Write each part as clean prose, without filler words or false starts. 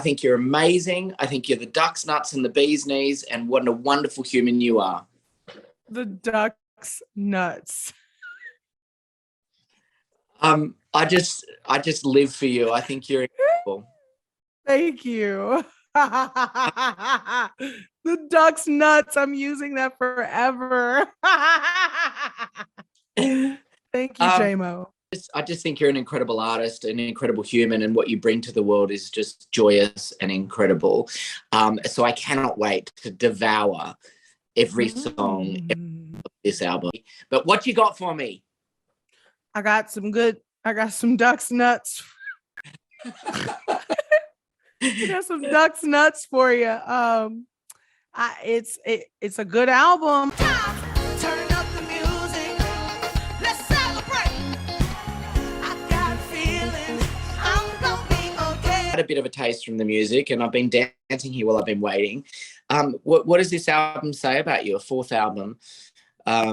think you're amazing. I think you're the duck's nuts and the bee's knees, and what a wonderful human you are. The duck's nuts. I just live for you. I think you're incredible. Thank you. The duck's nuts. I'm using that forever. Thank you, JMO. I just think you're an incredible artist, an incredible human, and what you bring to the world is just joyous and incredible. So I cannot wait to devour every song of this album. But what you got for me? I got some duck's nuts. I got some duck's nuts for you. It's a good album. Turn up the music. Let's celebrate. I got a feeling I'm gonna be okay. I had a bit of a taste from the music, and I've been dancing here while I've been waiting. What does this album say about you? A fourth album. What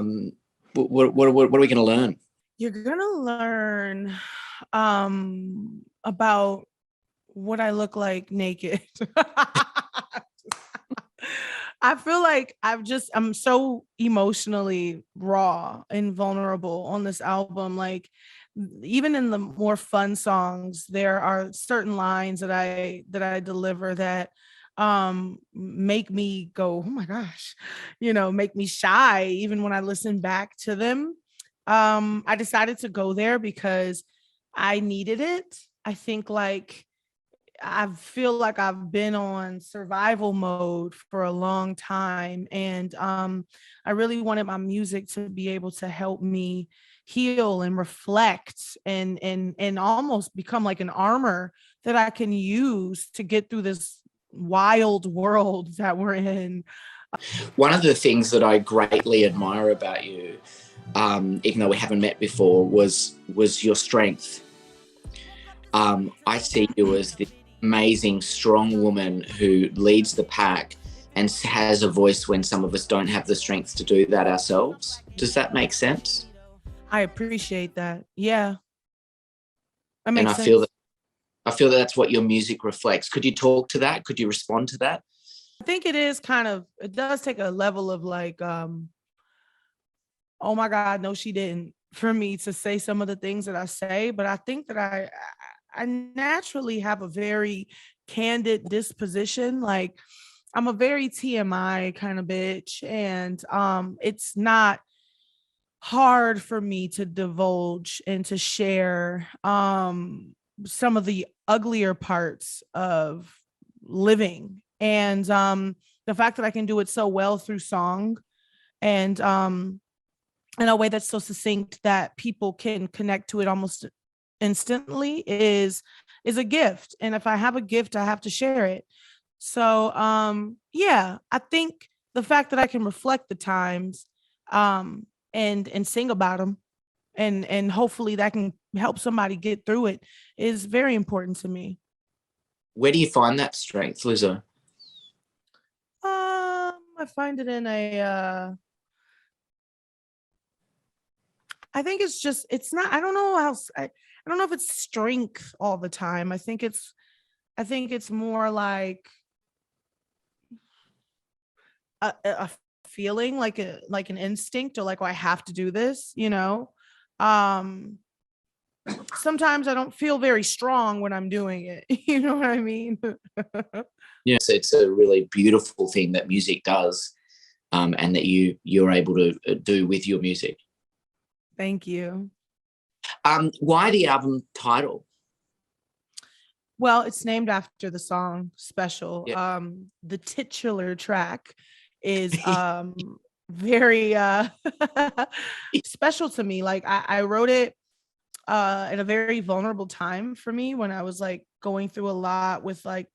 are we going to learn? You're gonna learn about what I look like naked. I feel like I'm so emotionally raw and vulnerable on this album. Like, even in the more fun songs, there are certain lines that I deliver that make me go, oh my gosh, make me shy even when I listen back to them. I decided to go there because I needed it. I think I feel like I've been on survival mode for a long time. And I really wanted my music to be able to help me heal and reflect and almost become like an armor that I can use to get through this wild world that we're in. One of the things that I greatly admire about you, even though we haven't met before, was your strength. I see you as the amazing, strong woman who leads the pack and has a voice when some of us don't have the strength to do that ourselves. Does that make sense? I appreciate that. Yeah. That makes sense. I feel that that's what your music reflects. Could you talk to that? Could you respond to that? I think it does take a level of oh my God, no, she didn't, for me to say some of the things that I say. But I think that I naturally have a very candid disposition. Like, I'm a very TMI kind of bitch. And it's not hard for me to divulge and to share some of the uglier parts of living. And the fact that I can do it so well through song and in a way that's so succinct that people can connect to it almost instantly is a gift. And if I have a gift, I have to share it. So yeah, I think the fact that I can reflect the times and sing about them and hopefully that can help somebody get through it is very important to me. Where do you find that strength, Lizzo? I find it in I think it's not, I don't know I don't know if it's strength all the time. I think it's more like a feeling, like an instinct, or like, oh, I have to do this, sometimes I don't feel very strong when I'm doing it. You know what I mean? Yes, it's a really beautiful thing that music does, and that you're able to do with your music. Thank you. Why the album title? Well, it's named after the song Special. Yeah. The titular track is very special to me. Like, I wrote it at a very vulnerable time for me, when I was like going through a lot with like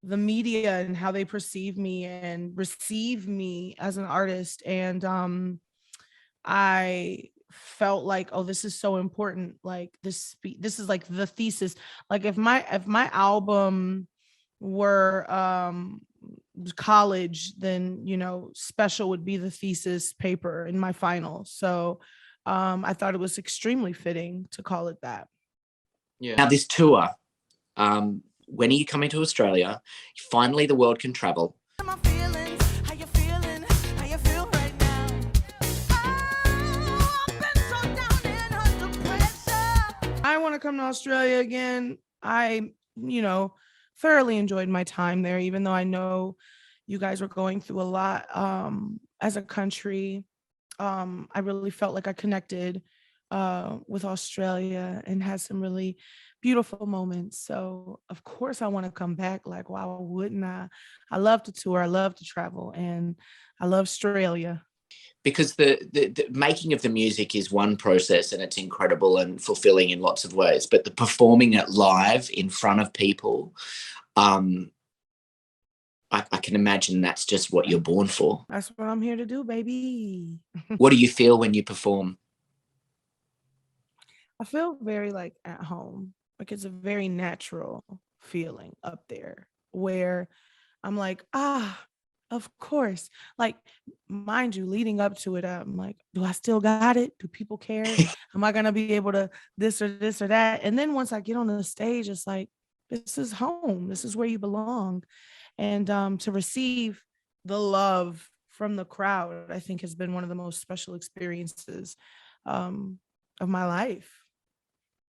the media and how they perceive me and receive me as an artist. And I felt like, oh, this is so important. Like, this is like the thesis. Like, if my album were college, then Special would be the thesis paper in my final. So I thought it was extremely fitting to call it that. Yeah. Now, this tour, when are you coming to Australia? Finally, the world can travel. I want to come to Australia again. Thoroughly enjoyed my time there, even though I know you guys were going through a lot as a country. I really felt like I connected with Australia and had some really beautiful moments. So of course I want to come back. Like, why wouldn't I? I love to tour, I love to travel, and I love Australia. Because the making of the music is one process and it's incredible and fulfilling in lots of ways, but the performing it live in front of people, I can imagine that's just what you're born for. That's what I'm here to do, baby. What do you feel when you perform? I feel very like at home. Like it's a very natural feeling up there where I'm like, of course. Like, mind you, leading up to it, I'm like, do I still got it? Do people care? Am I gonna be able to this or this or that? And then once I get on the stage, it's like, this is home. This is where you belong. And to receive the love from the crowd, I think has been one of the most special experiences of my life.